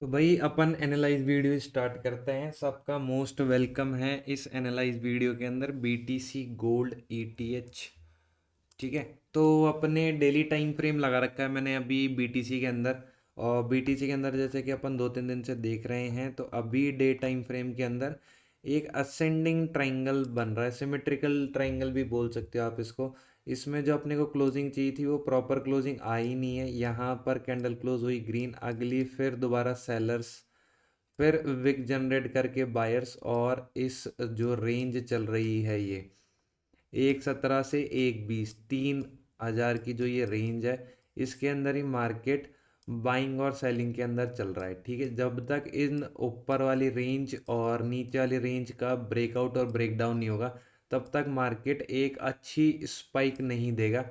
तो भाई अपन analyse video start करते हैं। सबका मोस्ट वेलकम है इस एनालाइज वीडियो के अंदर बीटीसी गोल्ड ईटीएच। ठीक है। तो अपने डेली टाइम फ्रेम लगा रखा है मैंने अभी बीटीसी के अंदर। और बीटीसी के अंदर जैसे कि अपन 2-3 दिन से देख रहे हैं, तो अभी डे टाइम फ्रेम के अंदर एक असेंडिंग ट्रायंगल बन रहा है, सिमेट्रिकल ट्रायंगल भी बोल सकते हो आप इसको। इसमें जो अपने को क्लोजिंग चाहिए थी वो प्रॉपर क्लोजिंग आई नहीं है। यहाँ पर कैंडल क्लोज हुई ग्रीन, अगली फिर दोबारा सेलर्स, फिर विक जनरेट करके बायर्स, और इस जो रेंज चल रही है ये 1.17 से 1.20, 3,000 की जो ये रेंज है, इसके अंदर ही मार्केट बाइंग और सेलिंग के अंदर चल रहा है। ठीक है। जब तक इन ऊपर वाली रेंज और नीचे वाली रेंज का ब्रेकआउट और ब्रेकडाउन नहीं होगा, तब तक मार्केट एक अच्छी स्पाइक नहीं देगा।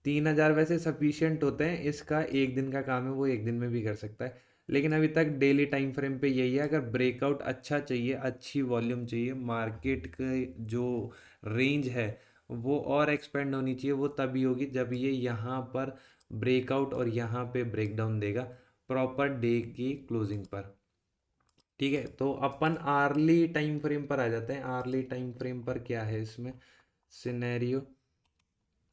3,000 वैसे सफिशियंट होते हैं, इसका एक दिन का काम है, वो एक दिन में भी कर सकता है। लेकिन अभी तक डेली टाइम फ्रेम पे यही है। अगर ब्रेकआउट अच्छा चाहिए, अच्छी वॉल्यूम चाहिए, मार्केट के जो रेंज है वो और एक्सपेंड होनी चाहिए, वो तभी होगी जब ये यहाँ पर ब्रेकआउट और यहाँ पे ब्रेकडाउन देगा प्रॉपर डे की क्लोजिंग पर। ठीक है। तो अपन आर्ली टाइम फ्रेम पर आ जाते हैं। आर्ली टाइम फ्रेम पर क्या है इसमें सिनेरियो।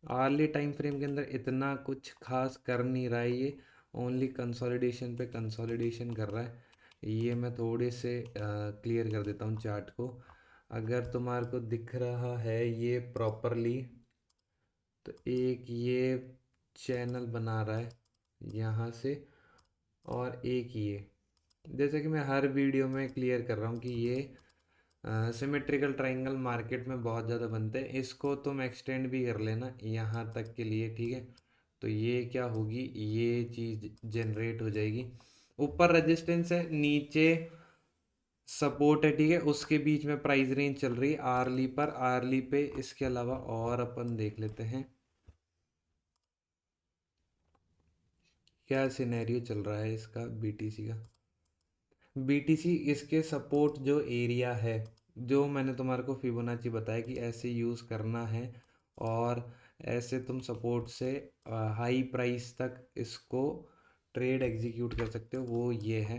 आर्ली टाइम फ्रेम के अंदर इतना कुछ खास कर नहीं रहा है ये, ओनली कंसोलिडेशन पे कंसोलिडेशन कर रहा है। ये मैं थोड़े से क्लियर कर देता हूँ चार्ट को। अगर तुम्हारे को दिख रहा है ये प्रॉपरली, तो एक ये चैनल बना रहा है यहाँ से, और एक ये, जैसे कि मैं हर वीडियो में क्लियर कर रहा हूँ कि ये सिमेट्रिकल ट्रायंगल मार्केट में बहुत ज़्यादा बनते हैं। इसको तुम एक्सटेंड भी कर लेना यहाँ तक के लिए। ठीक है। तो ये क्या होगी, ये चीज़ जनरेट हो जाएगी। ऊपर रेजिस्टेंस है, नीचे सपोर्ट है। ठीक है। उसके बीच में प्राइस रेंज चल रही है आर्ली पर, आर्ली पे। इसके अलावा और अपन देख लेते हैं क्या सिनेरियो चल रहा है इसका बीटीसी का। बीटीसी इसके सपोर्ट जो एरिया है, जो मैंने तुम्हारे को फिबोनाची बताया कि ऐसे यूज़ करना है, और ऐसे तुम सपोर्ट से हाई प्राइस तक इसको ट्रेड एग्जीक्यूट कर सकते हो, वो ये है।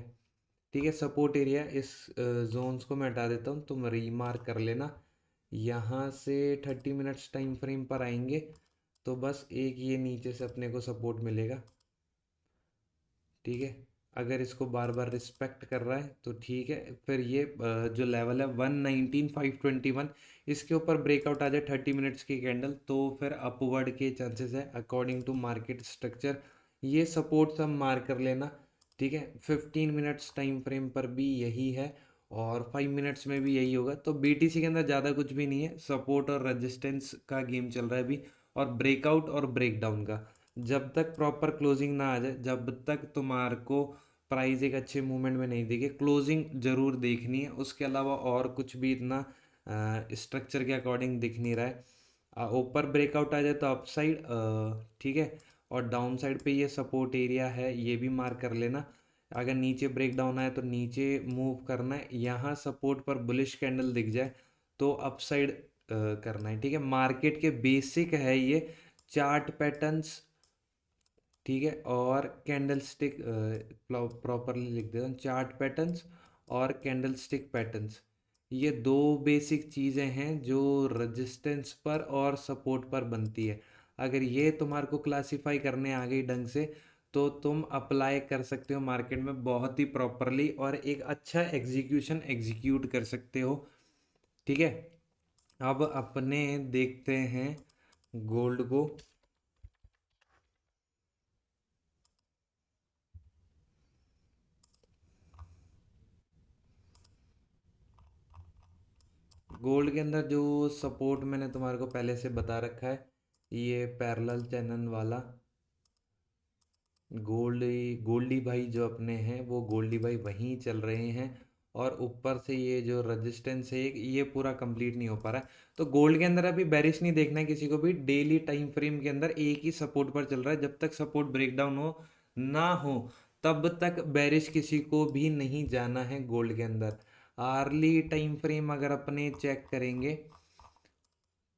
ठीक है। सपोर्ट एरिया इस जोन्स को मैं हटा देता हूँ, तुम रीमार्क कर लेना। यहाँ से 30 मिनट्स टाइम फ्रेम पर आएंगे, तो बस एक ये नीचे से अपने को सपोर्ट मिलेगा। ठीक है। अगर इसको बार बार रिस्पेक्ट कर रहा है तो ठीक है। फिर ये जो लेवल है 119,521, इसके ऊपर ब्रेकआउट आ जाए 30 मिनट्स की कैंडल, तो फिर अपवर्ड के चांसेस है अकॉर्डिंग टू मार्केट स्ट्रक्चर। ये सपोर्ट सब मार कर लेना। ठीक है। 15 मिनट्स टाइम फ्रेम पर भी यही है, और 5 मिनट्स में भी यही होगा। तो बीटीसी के अंदर ज़्यादा कुछ भी नहीं है, सपोर्ट और रेजिस्टेंस का गेम चल रहा है अभी, और ब्रेकआउट और ब्रेकडाउन का। जब तक प्रॉपर क्लोजिंग ना आ जाए, जब तक तुम्हारे को प्राइस एक अच्छे मूवमेंट में नहीं दिखे, क्लोजिंग जरूर देखनी है। उसके अलावा और कुछ भी इतना स्ट्रक्चर के अकॉर्डिंग दिख नहीं रहा है। ऊपर ब्रेकआउट आ जाए तो अप साइड, ठीक है, और डाउन साइड पे ये सपोर्ट एरिया है, ये भी मार्क कर लेना। अगर नीचे ब्रेक डाउन आए तो नीचे मूव करना है। यहाँ सपोर्ट पर बुलिश कैंडल दिख जाए तो अप साइड करना है। ठीक है। मार्केट के बेसिक है ये चार्ट पैटर्न्स। ठीक है। और कैंडल स्टिक, प्रॉपरली लिख देता हूँ, चार्ट पैटर्न्स और कैंडल स्टिक पैटर्न्स, ये दो बेसिक चीज़ें हैं जो रेजिस्टेंस पर और सपोर्ट पर बनती है। अगर ये तुम्हारे को क्लासीफाई करने आ गई ढंग से, तो तुम अप्लाई कर सकते हो मार्केट में बहुत ही प्रॉपरली, और एक अच्छा एग्जीक्यूशन एग्जीक्यूट कर सकते हो। ठीक है। अब अपने देखते हैं गोल्ड को। गोल्ड के अंदर जो सपोर्ट मैंने तुम्हारे को पहले से बता रखा है, ये पैरेलल चैनल वाला गोल्डी भाई जो अपने हैं, वो गोल्डी भाई वहीं चल रहे हैं। और ऊपर से ये जो रेजिस्टेंस है ये पूरा कंप्लीट नहीं हो पा रहा है। तो गोल्ड के अंदर अभी बेरिश नहीं देखना है किसी को भी। डेली टाइम फ्रेम के अंदर एक ही सपोर्ट पर चल रहा है। जब तक सपोर्ट ब्रेकडाउन हो ना हो, तब तक बेरिश किसी को भी नहीं जाना है गोल्ड के अंदर। आर्ली टाइम फ्रेम अगर अपने चेक करेंगे,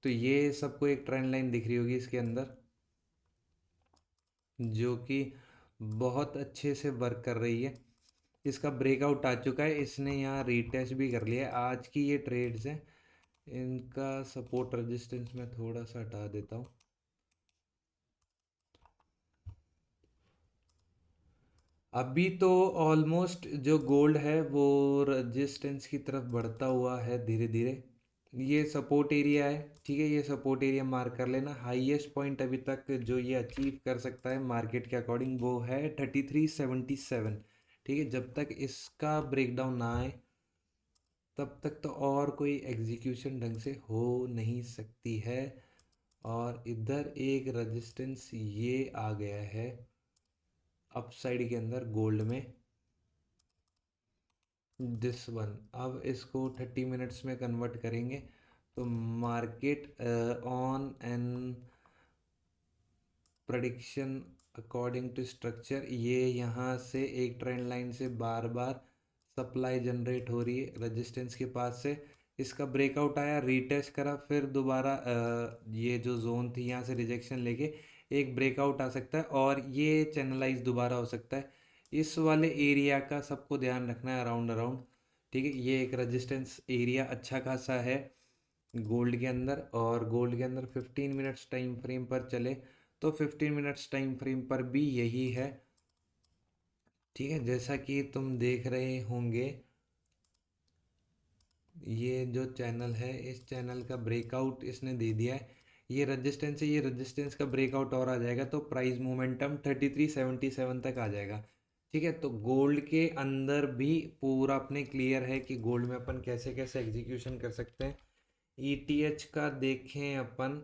तो ये सबको एक ट्रेंड लाइन दिख रही होगी इसके अंदर, जो कि बहुत अच्छे से वर्क कर रही है। इसका ब्रेकआउट आ चुका है, इसने यहाँ रीटेस्ट भी कर लिया है। आज की ये ट्रेड्स हैं, इनका सपोर्ट रेजिस्टेंस मैं थोड़ा सा हटा देता हूँ। अभी तो ऑलमोस्ट जो गोल्ड है वो रेजिस्टेंस की तरफ बढ़ता हुआ है धीरे धीरे। ये सपोर्ट एरिया है, ठीक है, ये सपोर्ट एरिया मार्क कर लेना। हाईएस्ट पॉइंट अभी तक जो ये अचीव कर सकता है मार्केट के अकॉर्डिंग वो है 3377। ठीक है, जब तक इसका ब्रेकडाउन ना आए तब तक तो और कोई एग्जीक्यूशन ढंग से हो नहीं सकती है। और इधर एक रेजिस्टेंस ये आ गया है अपसाइड के अंदर गोल्ड में, दिस वन। अब इसको 30 मिनट्स में कन्वर्ट करेंगे तो market on and prediction according to structure ये यहाँ से एक ट्रेंड लाइन से बार बार सप्लाई जनरेट हो रही है रेजिस्टेंस के पास से। इसका ब्रेकआउट आया, रीटेस्ट करा, फिर दोबारा ये जो जोन थी यहाँ से रिजेक्शन लेके एक ब्रेकआउट आ सकता है और ये चैनलाइज दोबारा हो सकता है। इस वाले एरिया का सबको ध्यान रखना है, अराउंड अराउंड। ठीक है, ये एक रेजिस्टेंस एरिया अच्छा खासा है गोल्ड के अंदर। और गोल्ड के अंदर 15 मिनट्स टाइम फ्रेम पर चले तो 15 मिनट्स टाइम फ्रेम पर भी यही है। ठीक है, जैसा कि तुम देख रहे होंगे ये जो चैनल है इस चैनल का ब्रेकआउट इसने दे दिया है। ये रेजिस्टेंस है, ये रेजिस्टेंस का ब्रेकआउट और आ जाएगा तो प्राइस मोमेंटम 3377 तक आ जाएगा। ठीक है, तो गोल्ड के अंदर भी पूरा अपने क्लियर है कि गोल्ड में अपन कैसे कैसे एग्जीक्यूशन कर सकते हैं। ईटीएच का देखें अपन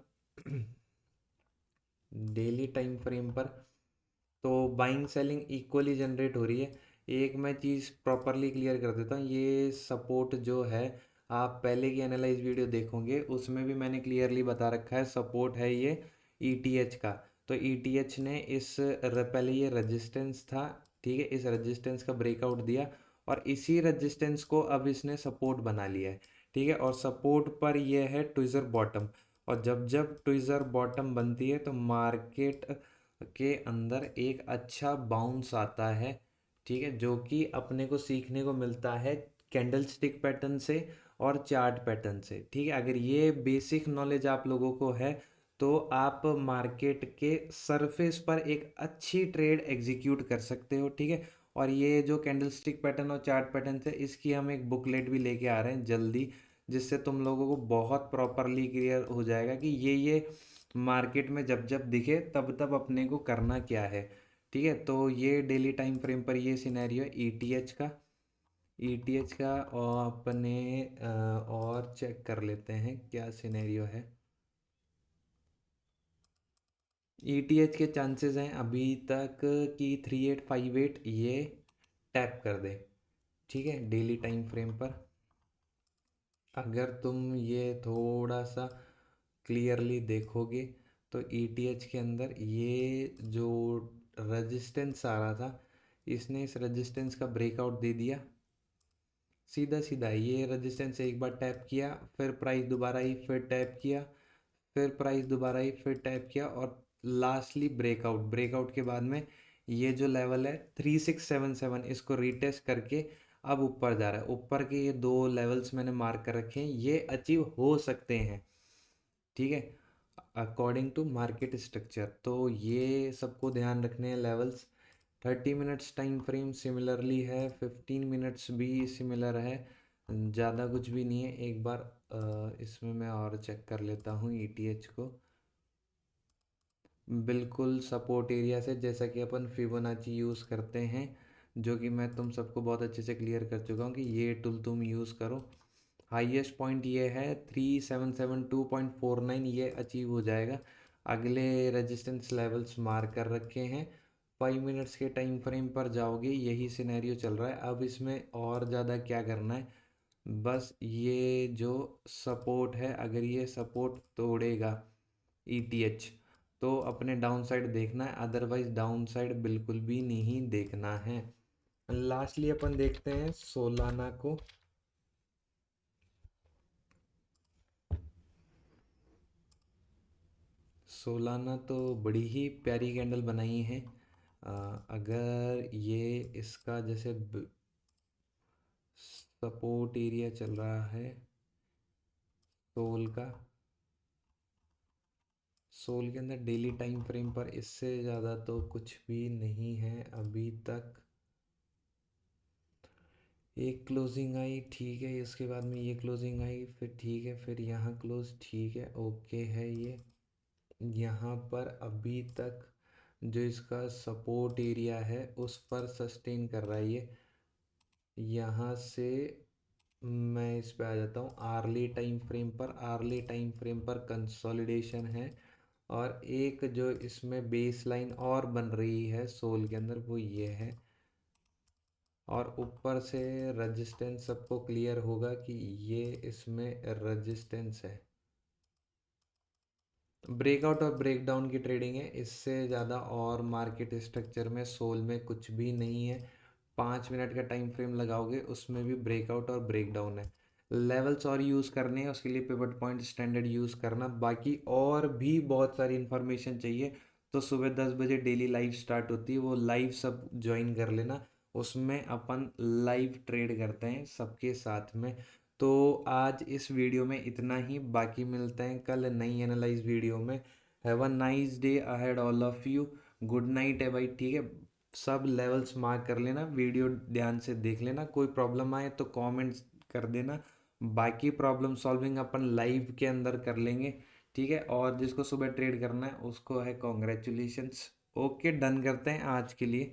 डेली टाइम फ्रेम पर तो बाइंग सेलिंग इक्वली जनरेट हो रही है। एक मैं चीज़ प्रॉपरली क्लियर कर देता हूँ, ये सपोर्ट जो है आप पहले की एनालाइज वीडियो देखोगे उसमें भी मैंने क्लियरली बता रखा है सपोर्ट है ये ईटीएच का। तो ईटीएच ने पहले ये रेजिस्टेंस था, ठीक है, इस रेजिस्टेंस का ब्रेकआउट दिया और इसी रेजिस्टेंस को अब इसने सपोर्ट बना लिया है। ठीक है, और सपोर्ट पर यह है ट्विज़र बॉटम। और जब जब ट्विज़र बॉटम बनती है तो मार्केट के अंदर एक अच्छा बाउंस आता है। ठीक है, जो कि अपने को सीखने को मिलता है कैंडल स्टिक पैटर्न से और चार्ट पैटर्न से। ठीक है, अगर ये बेसिक नॉलेज आप लोगों को है तो आप मार्केट के सरफेस पर एक अच्छी ट्रेड एग्जीक्यूट कर सकते हो। ठीक है, और ये जो कैंडल स्टिक पैटर्न और चार्ट पैटर्न है इसकी हम एक बुकलेट भी लेके आ रहे हैं जल्दी, जिससे तुम लोगों को बहुत प्रॉपरली क्लियर हो जाएगा कि ये मार्केट में जब जब दिखे तब तब अपने को करना क्या है। ठीक है, तो ये डेली टाइम फ्रेम पर ये सिनेरियो ईटीएच का और अपने और चेक कर लेते हैं क्या सिनेरियो है। ईटीएच के चांसेस हैं अभी तक कि 3858 ये टैप कर दे। ठीक है, डेली टाइम फ्रेम पर अगर तुम ये थोड़ा सा क्लियरली देखोगे तो ईटीएच के अंदर ये जो रेजिस्टेंस आ रहा था इसने इस रेजिस्टेंस का ब्रेकआउट दे दिया। सीधा सीधा ये रेजिस्टेंस एक बार टैप किया, फिर प्राइस दोबारा आई, फिर टैप किया, फिर प्राइस दोबारा आई, फिर टैप किया और लास्टली ब्रेकआउट। ब्रेकआउट के बाद में ये जो लेवल है 3677 इसको रीटेस्ट करके अब ऊपर जा रहा है। ऊपर के ये दो लेवल्स मैंने मार्क कर रखे हैं, ये अचीव हो सकते हैं। ठीक है, अकॉर्डिंग टू मार्केट स्ट्रक्चर। तो ये सबको ध्यान रखने हैं levels. 30 minutes time frame similarly है, 15 मिनट्स भी सिमिलर है, ज़्यादा कुछ भी नहीं है। एक बार इसमें मैं और चेक कर लेता हूँ ईटीएच को। बिल्कुल सपोर्ट एरिया से जैसा कि अपन फिबोनाची यूज़ करते हैं, जो कि मैं तुम सबको बहुत अच्छे से क्लियर कर चुका हूँ कि ये टूल तुम यूज़ करो। हाईएस्ट पॉइंट ये है 3772.49, ये अचीव हो जाएगा। अगले रेजिस्टेंस लेवल्स मार्क कर रखे हैं। 5 मिनट्स के टाइम फ्रेम पर जाओगे यही सिनेरियो चल रहा है। अब इसमें और ज़्यादा क्या करना है, बस ये जो सपोर्ट है अगर ये सपोर्ट तोड़ेगा ईटीएच तो अपने डाउन साइड देखना है, अदरवाइज डाउन साइड बिल्कुल भी नहीं देखना है। लास्टली अपन देखते हैं सोलाना को। सोलाना तो बड़ी ही प्यारी कैंडल बनाई है। अगर ये इसका जैसे सपोर्ट एरिया चल रहा है सोल का। सोल के अंदर डेली टाइम फ्रेम पर इससे ज़्यादा तो कुछ भी नहीं है अभी तक। एक क्लोजिंग आई, ठीक है, इसके बाद में ये क्लोजिंग आई, फिर ठीक है, फिर यहाँ क्लोज, ठीक है, ओके है ये। यहाँ पर अभी तक जो इसका सपोर्ट एरिया है उस पर सस्टेन कर रहा है ये। यहाँ से मैं इस पे आ जाता हूँ आर्ली टाइम फ्रेम पर। आर्ली टाइम फ्रेम पर कंसोलिडेशन है, और एक जो इसमें बेस लाइन और बन रही है सोल के अंदर वो ये है। और ऊपर से रेजिस्टेंस सबको क्लियर होगा कि ये इसमें रेजिस्टेंस है। ब्रेकआउट और ब्रेकडाउन की ट्रेडिंग है, इससे ज़्यादा और मार्केट स्ट्रक्चर में सोल में कुछ भी नहीं है। 5 मिनट का टाइम फ्रेम लगाओगे उसमें भी ब्रेकआउट और ब्रेकडाउन है। लेवल्स और यूज़ करने हैं, उसके लिए पिवट पॉइंट स्टैंडर्ड यूज़ करना। बाकी और भी बहुत सारी इन्फॉर्मेशन चाहिए तो सुबह 10 बजे डेली लाइव स्टार्ट होती है, वो लाइव सब ज्वाइन कर लेना। उसमें अपन लाइव ट्रेड करते हैं सबके साथ में। तो आज इस वीडियो में इतना ही, बाकी मिलते हैं कल नई एनालाइज वीडियो में। Have a nice day ahead all of you. Good night है भाई, ठीक है। सब लेवल्स मार्क कर लेना, वीडियो ध्यान से देख लेना, कोई प्रॉब्लम आए तो कमेंट्स कर देना। बाकी प्रॉब्लम सॉल्विंग अपन लाइव के अंदर कर लेंगे, ठीक है। और जिसको सुबह ट्रेड करना है उसको है कॉन्ग्रेचुलेशंस। ओके, डन करते हैं आज के लिए।